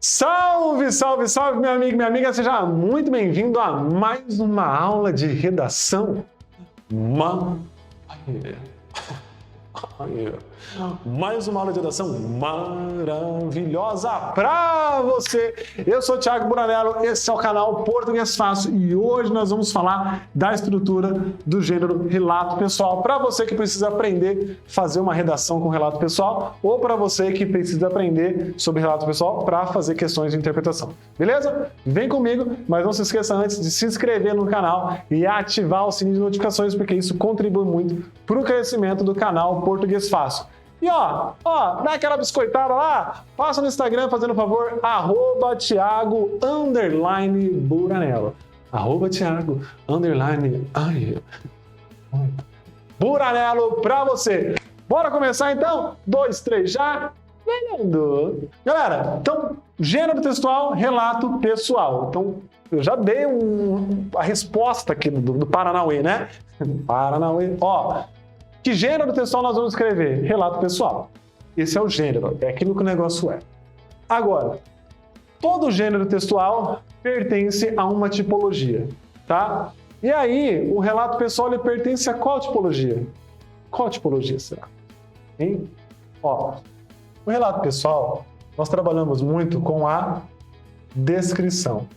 Salve, salve, salve, meu amigo e minha amiga, seja muito bem-vindo a mais uma aula de redação. Mais uma aula de redação maravilhosa para você. Eu sou o Thiago Buranello, esse é o canal Português Fácil e hoje nós vamos falar da estrutura do gênero relato pessoal. Para você que precisa aprender a fazer uma redação com relato pessoal ou para você que precisa aprender sobre relato pessoal para fazer questões de interpretação. Beleza? Vem comigo, mas não se esqueça antes de se inscrever no canal e ativar o sininho de notificações porque isso contribui muito para o crescimento do canal Português Fácil. E dá aquela biscoitada lá, passa no Instagram fazendo favor, @Thiago_Buranello. @Thiago_Buranello pra você. Bora começar então? 2, 3, já? Valendo! Galera, então, gênero textual, relato pessoal. Então, eu já dei a resposta aqui do Paranauê, né? Paranauê. Que gênero textual nós vamos escrever? Relato pessoal. Esse é o gênero, é aquilo que o negócio é. Agora, todo gênero textual pertence a uma tipologia, tá? E aí, o relato pessoal ele pertence a qual tipologia? Qual tipologia será? Hein? O relato pessoal, nós trabalhamos muito com a descrição.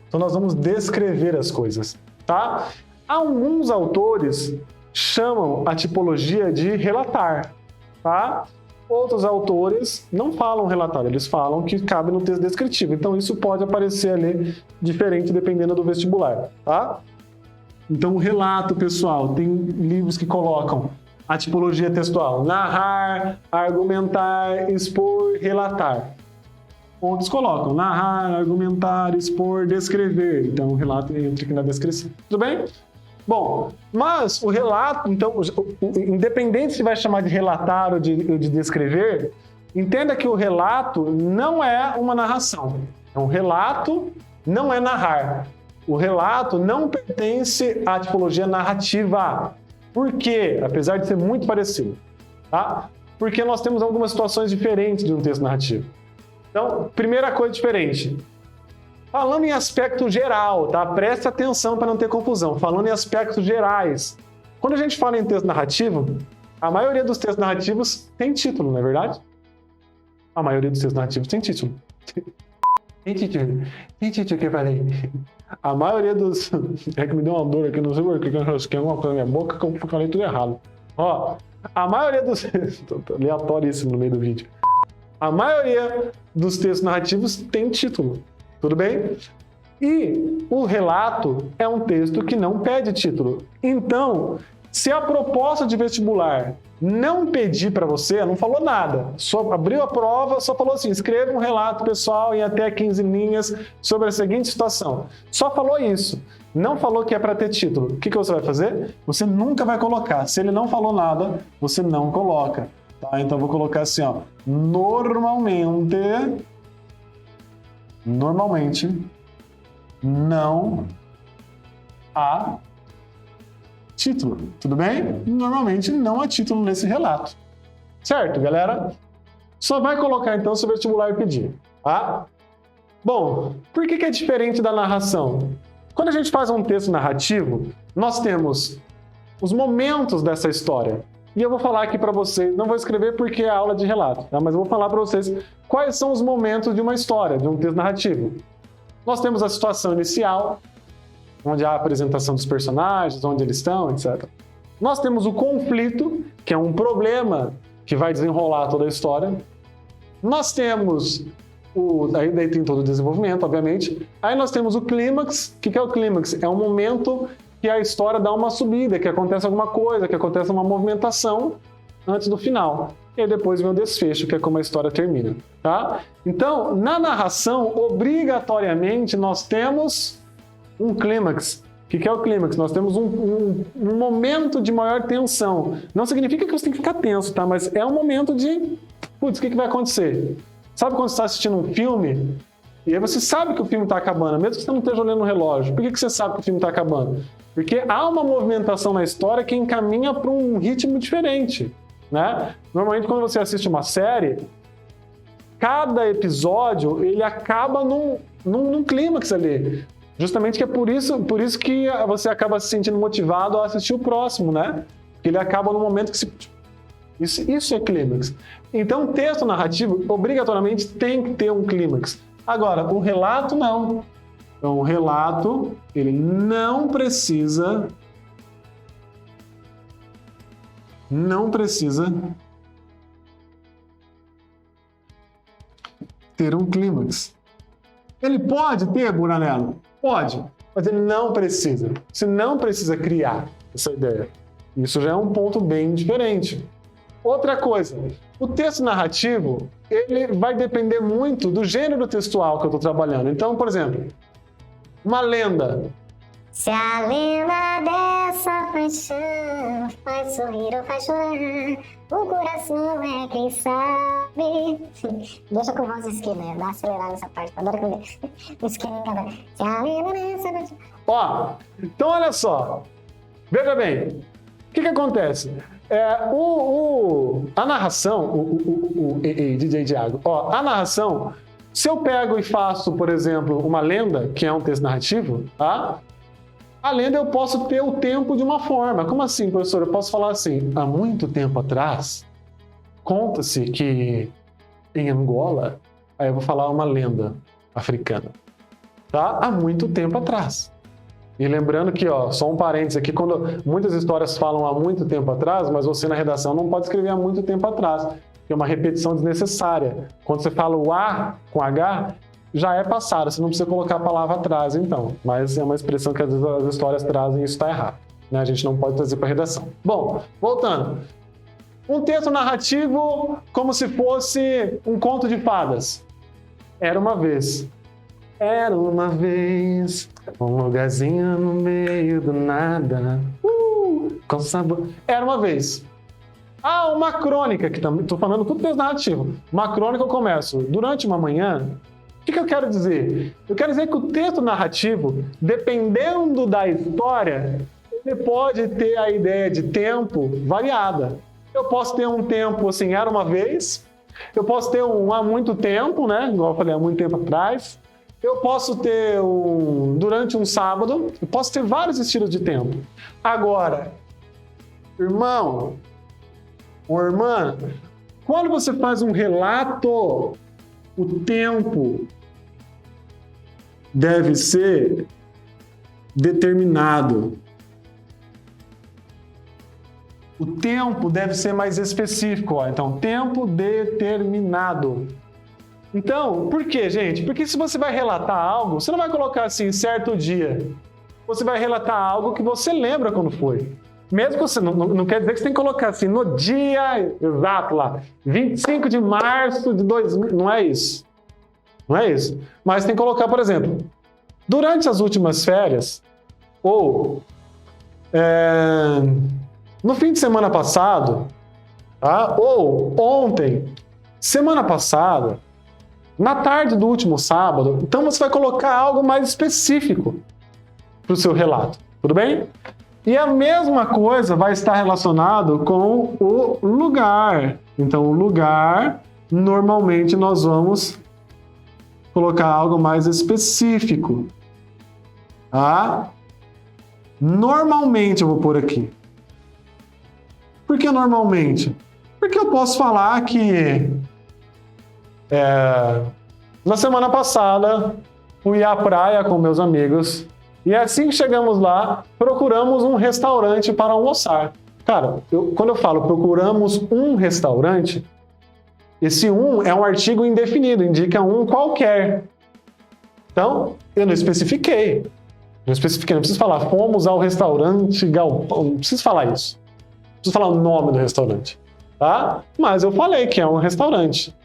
Então, nós vamos descrever as coisas, tá? Alguns autores chamam a tipologia de relatar, tá? Outros autores não falam relatar, eles falam que cabe no texto descritivo. Então, isso pode aparecer ali diferente dependendo do vestibular, tá? Então, o relato pessoal, tem livros que colocam a tipologia textual: narrar, argumentar, expor, relatar. Outros colocam narrar, argumentar, expor, descrever. Então, o relato entra aqui na descrição. Tudo bem? Bom, mas o relato, então, independente se vai chamar de relatar ou de descrever, entenda que o relato não é uma narração. Então, o relato não é narrar. O relato não pertence à tipologia narrativa. Por quê? Apesar de ser muito parecido, tá? Porque nós temos algumas situações diferentes de um texto narrativo. Então, primeira coisa diferente. Falando em aspecto geral, tá? Preste atenção para não ter confusão. Falando em aspectos gerais. Quando a gente fala em texto narrativo, a maioria dos textos narrativos tem título, não é verdade? A maioria dos textos narrativos tem título. Tem título. Tem título que eu falei. A maioria dos... É que me deu uma dor aqui, não sei por que eu rasquei alguma coisa na minha boca que eu falei tudo errado. A maioria dos... Aleatoríssimo no meio do vídeo. A maioria dos textos narrativos tem título. Tudo bem? E o relato é um texto que não pede título. Então, se a proposta de vestibular não pedir para você, não falou nada, só abriu a prova, só falou assim: escreva um relato pessoal em até 15 linhas sobre a seguinte situação. Só falou isso. Não falou que é para ter título. O que você vai fazer? Você nunca vai colocar. Se ele não falou nada, você não coloca. Tá? Então, eu vou colocar assim, Normalmente não há título, tudo bem? Normalmente não há título nesse relato, certo, galera? Só vai colocar então se o vestibular pedir, tá? Bom, por que é diferente da narração? Quando a gente faz um texto narrativo, nós temos os momentos dessa história. E eu vou falar aqui para vocês, não vou escrever porque é aula de relato, tá? Mas eu vou falar para vocês quais são os momentos de uma história, de um texto narrativo. Nós temos a situação inicial, onde há a apresentação dos personagens, onde eles estão, etc. Nós temos o conflito, que é um problema que vai desenrolar toda a história. Nós temos daí tem todo o desenvolvimento, obviamente. Aí nós temos o clímax. O que é o clímax? É um momento que a história dá uma subida, que acontece alguma coisa, que acontece uma movimentação antes do final. E aí depois vem o desfecho, que é como a história termina, tá? Então, na narração, obrigatoriamente, nós temos um clímax. O que é o clímax? Nós temos um momento de maior tensão. Não significa que você tem que ficar tenso, tá? Mas é um momento de... Putz, o que vai acontecer? Sabe quando você está assistindo um filme e aí você sabe que o filme está acabando, mesmo que você não esteja olhando no relógio? Por que você sabe que o filme está acabando? Porque há uma movimentação na história que encaminha para um ritmo diferente, né? Normalmente, quando você assiste uma série, cada episódio ele acaba num clímax ali. Justamente que é por isso que você acaba se sentindo motivado a assistir o próximo, né? Ele acaba no momento que isso é clímax. Então, o texto narrativo, obrigatoriamente, tem que ter um clímax. Agora, o relato, não. Então, o relato, ele não precisa ter um clímax. Ele pode ter, Buranello? Pode, mas ele não precisa. Você não precisa criar essa ideia. Isso já é um ponto bem diferente. Outra coisa, o texto narrativo, ele vai depender muito do gênero textual que eu estou trabalhando. Então, por exemplo, uma lenda. Se a lenda dessa paixão faz sorrir ou faz chorar, o coração é quem sabe. Deixa com voz Skinner, dá uma acelerada nessa parte, adoro que o Skinner cada. Se a lenda dessa paixão... Ó, então olha só, veja bem, o que acontece? A narração, DJ Thiago, ó, a narração, se eu pego e faço, por exemplo, uma lenda, que é um texto narrativo, tá? A lenda eu posso ter o tempo de uma forma. Como assim, professor? Eu posso falar assim, há muito tempo atrás, conta-se que em Angola, aí eu vou falar uma lenda africana, tá? Há muito tempo atrás. E lembrando que, ó, só um parênteses aqui, quando muitas histórias falam há muito tempo atrás, mas você na redação não pode escrever há muito tempo atrás, que é uma repetição desnecessária. Quando você fala o A com H, já é passado, você não precisa colocar a palavra atrás, então. Mas é uma expressão que às vezes as histórias trazem e isso está errado, né? A gente não pode trazer para a redação. Bom, voltando. Um texto narrativo como se fosse um conto de fadas. Era uma vez, um lugarzinho no meio do nada, com sabor. Era uma vez. Ah, uma crônica, que também estou falando tudo texto narrativo. Uma crônica eu começo durante uma manhã. O que eu quero dizer? Eu quero dizer que o texto narrativo, dependendo da história, ele pode ter a ideia de tempo variada. Eu posso ter um tempo assim, era uma vez. Eu posso ter um há muito tempo, né? Igual eu falei, há muito tempo atrás. Eu posso ter durante um sábado. Eu posso ter vários estilos de tempo. Agora, irmão ou irmã, quando você faz um relato, o tempo deve ser determinado. O tempo deve ser mais específico. Ó. Então, tempo determinado. Então, por quê, gente? Porque se você vai relatar algo, você não vai colocar assim, certo dia. Você vai relatar algo que você lembra quando foi. Mesmo que você não quer dizer que você tem que colocar assim, no dia exato lá, 25 de março de 2000. Não é isso. Não é isso. Mas tem que colocar, por exemplo, durante as últimas férias, ou no fim de semana passado, tá? Ou ontem, semana passada, na tarde do último sábado. Então você vai colocar algo mais específico para o seu relato, tudo bem? E a mesma coisa vai estar relacionado com o lugar. Então o lugar, normalmente nós vamos colocar algo mais específico. Tá? Normalmente eu vou pôr aqui. Por que normalmente? Porque eu posso falar que na semana passada fui à praia com meus amigos e assim que chegamos lá, procuramos um restaurante para almoçar. Cara, quando eu falo procuramos um restaurante, esse um é um artigo indefinido, indica um qualquer. Então, eu não especifiquei. Não preciso falar, fomos ao restaurante Galpão. Não preciso falar isso. Não preciso falar o nome do restaurante. Tá? Mas eu falei que é um restaurante.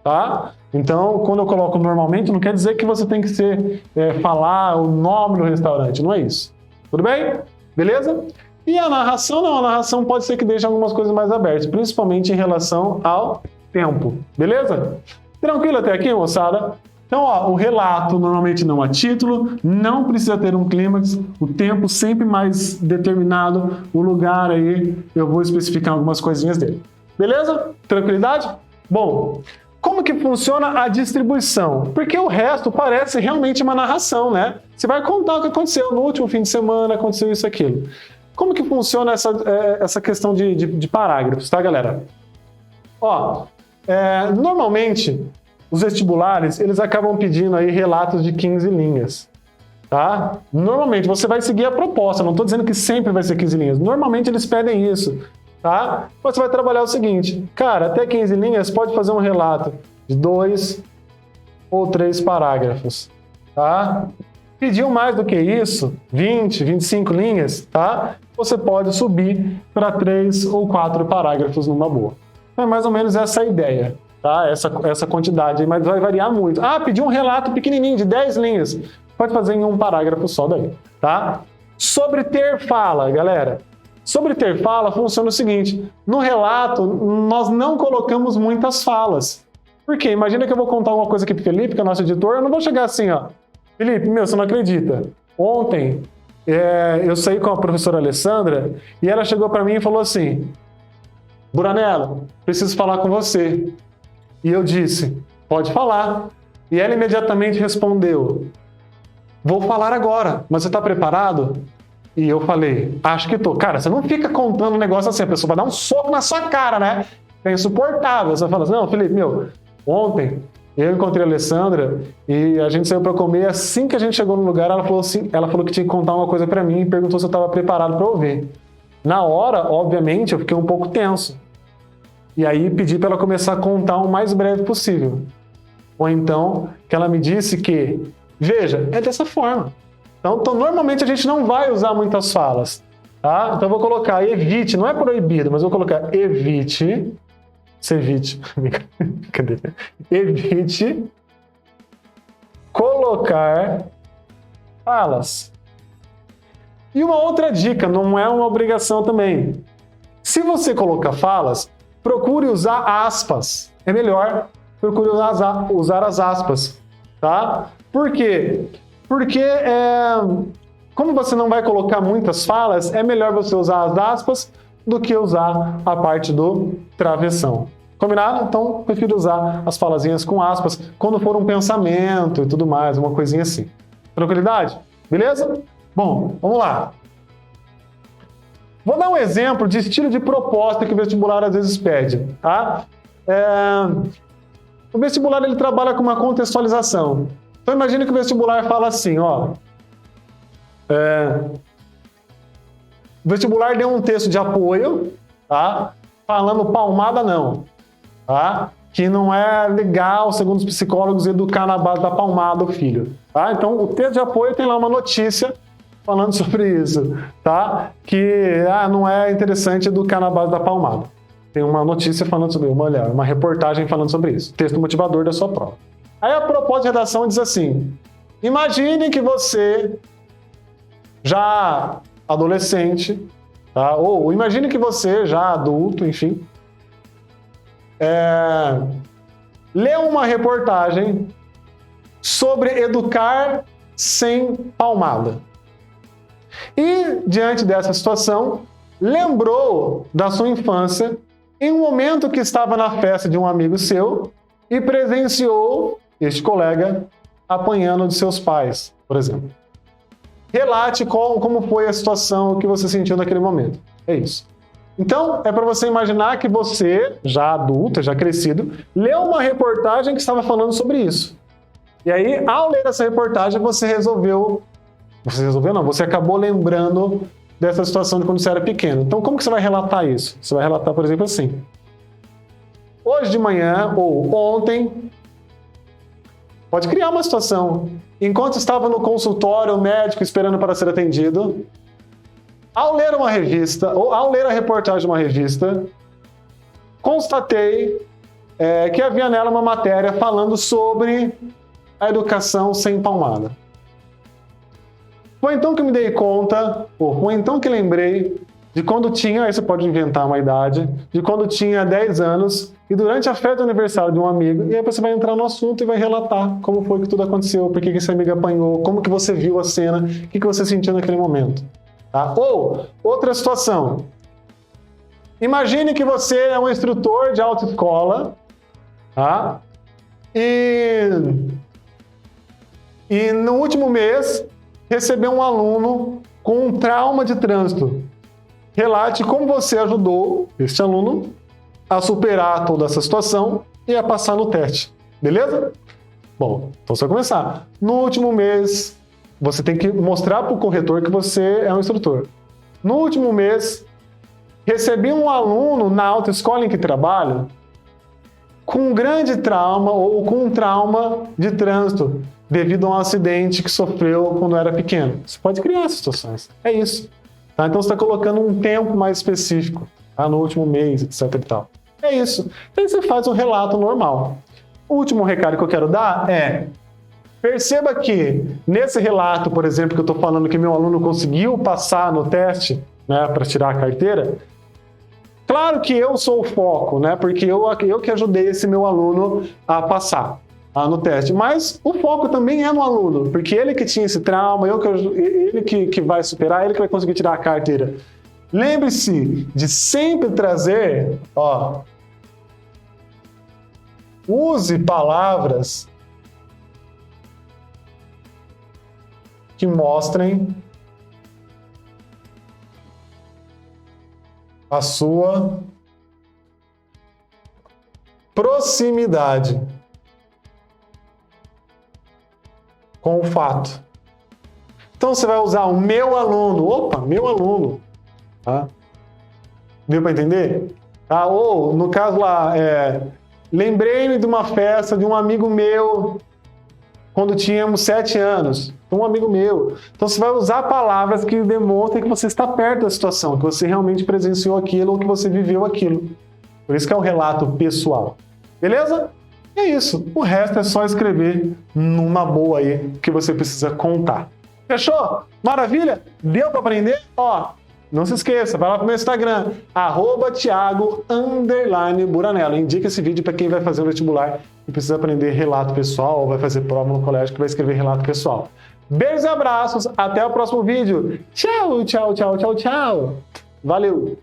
Tá? Então, quando eu coloco normalmente, não quer dizer que você tem que falar o nome do restaurante. Não é isso. Tudo bem? Beleza? E a narração, não. A narração pode ser que deixe algumas coisas mais abertas, principalmente em relação ao tempo. Beleza? Tranquilo até aqui, moçada? Então, ó, o relato normalmente não há título, não precisa ter um clímax, o tempo sempre mais determinado, o lugar aí eu vou especificar algumas coisinhas dele. Beleza? Tranquilidade? Bom, como que funciona a distribuição? Porque o resto parece realmente uma narração, né? Você vai contar o que aconteceu no último fim de semana, aconteceu isso, aquilo. Como que funciona essa questão de parágrafos, tá, galera? Ó, normalmente, os vestibulares, eles acabam pedindo aí relatos de 15 linhas, tá? Normalmente, você vai seguir a proposta, não estou dizendo que sempre vai ser 15 linhas. Normalmente, eles pedem isso, tá? Você vai trabalhar o seguinte, cara, até 15 linhas, pode fazer um relato de 2 ou 3 parágrafos, tá? Pediu mais do que isso, 20, 25 linhas, tá? Você pode subir para 3 ou 4 parágrafos numa boa. É mais ou menos essa a ideia, tá? Essa quantidade, mas vai variar muito. Ah, pediu um relato pequenininho, de 10 linhas. Pode fazer em um parágrafo só daí, tá? Sobre ter fala, galera. Sobre ter fala, funciona o seguinte. No relato, nós não colocamos muitas falas. Por quê? Imagina que eu vou contar alguma coisa aqui pro Felipe, que é nosso editor, eu não vou chegar assim, ó. Felipe, você não acredita. Ontem, eu saí com a professora Alessandra e ela chegou para mim e falou assim, Buranello, preciso falar com você. E eu disse, pode falar. E ela imediatamente respondeu, vou falar agora, mas você está preparado? E eu falei, acho que tô. Cara, você não fica contando um negócio assim, a pessoa vai dar um soco na sua cara, né? É insuportável. Você fala assim, não, Felipe, ontem eu encontrei a Alessandra e a gente saiu para comer. Assim que a gente chegou no lugar, ela falou que tinha que contar uma coisa para mim e perguntou se eu estava preparado para ouvir. Na hora, obviamente, eu fiquei um pouco tenso. E aí pedi para ela começar a contar o mais breve possível. Ou então, que ela me disse que, veja, é dessa forma. Então, normalmente a gente não vai usar muitas falas, tá? Então eu vou colocar evite, não é proibido, mas eu vou colocar evite, evite colocar falas. E uma outra dica, não é uma obrigação também. Se você colocar falas, procure usar aspas. É melhor, procure usar as aspas, tá? Por quê? Porque, como você não vai colocar muitas falas, é melhor você usar as aspas do que usar a parte do travessão. Combinado? Então, prefiro usar as falazinhas com aspas quando for um pensamento e tudo mais, uma coisinha assim. Tranquilidade? Beleza? Bom, vamos lá. Vou dar um exemplo de estilo de proposta que o vestibular às vezes pede, tá? O vestibular ele trabalha com uma contextualização. Então imagine que o vestibular fala assim, ó. O vestibular deu um texto de apoio, tá? Falando palmada não, tá? Que não é legal, segundo os psicólogos, educar na base da palmada o filho, tá? Então o texto de apoio tem lá uma notícia falando sobre isso, tá? Que não é interessante educar na base da palmada. Tem uma notícia falando sobre uma reportagem falando sobre isso. Texto motivador da sua prova. Aí a proposta de redação diz assim, imagine que você, já adolescente, tá? Ou imagine que você, já adulto, enfim, lê uma reportagem sobre educar sem palmada. E, diante dessa situação, lembrou da sua infância em um momento que estava na festa de um amigo seu e presenciou este colega apanhando de seus pais, por exemplo. Relate como foi a situação que você sentiu naquele momento. É isso. Então, é para você imaginar que você, já adulta, já crescido, leu uma reportagem que estava falando sobre isso. E aí, ao ler essa reportagem, você acabou lembrando dessa situação de quando você era pequeno. Então, como que você vai relatar isso? Você vai relatar, por exemplo, assim. Hoje de manhã, ou ontem, pode criar uma situação. Enquanto estava no consultório médico esperando para ser atendido, ao ler uma revista, ou ao ler a reportagem de uma revista, constatei que havia nela uma matéria falando sobre a educação sem palmada. Foi então que eu me dei conta, ou foi então que lembrei de quando tinha, aí você pode inventar uma idade, de quando tinha 10 anos e durante a festa do aniversário de um amigo, e aí você vai entrar no assunto e vai relatar como foi que tudo aconteceu, por que esse amigo apanhou, como que você viu a cena, o que você sentiu naquele momento. Tá? Ou, outra situação, imagine que você é um instrutor de autoescola, tá? E no último mês, recebeu um aluno com um trauma de trânsito. Relate como você ajudou este aluno a superar toda essa situação e a passar no teste. Beleza? Bom, então você vai começar. No último mês, você tem que mostrar para o corretor que você é um instrutor. No último mês, recebi um aluno na autoescola em que trabalho com um grande trauma ou com um trauma de trânsito devido a um acidente que sofreu quando era pequeno. Você pode criar essas situações. É isso. Tá? Então você está colocando um tempo mais específico, tá? No último mês, etc. e tal. É isso. Então você faz um relato normal. O último recado que eu quero dar é: perceba que nesse relato, por exemplo, que eu estou falando que meu aluno conseguiu passar no teste, né, para tirar a carteira, claro que eu sou o foco, né, porque eu que ajudei esse meu aluno a passar no teste, mas o foco também é no aluno, porque ele que tinha esse trauma, ele que vai superar, ele que vai conseguir tirar a carteira. Lembre-se de sempre trazer, use palavras que mostrem a sua proximidade com o fato. Então você vai usar o meu aluno. Opa, meu aluno. Tá? Deu para entender? Tá? Ou, no caso lá, lembrei-me de uma festa de um amigo meu quando tínhamos 7 anos. Um amigo meu. Então você vai usar palavras que demonstrem que você está perto da situação, que você realmente presenciou aquilo ou que você viveu aquilo. Por isso que é um relato pessoal. Beleza? É isso. O resto é só escrever numa boa aí que você precisa contar. Fechou? Maravilha? Deu para aprender? Não se esqueça, vai lá pro meu Instagram, @Thiago_Buranello. Indica esse vídeo para quem vai fazer o vestibular e precisa aprender relato pessoal ou vai fazer prova no colégio que vai escrever relato pessoal. Beijos e abraços, até o próximo vídeo. Tchau, tchau, tchau, tchau, tchau. Valeu!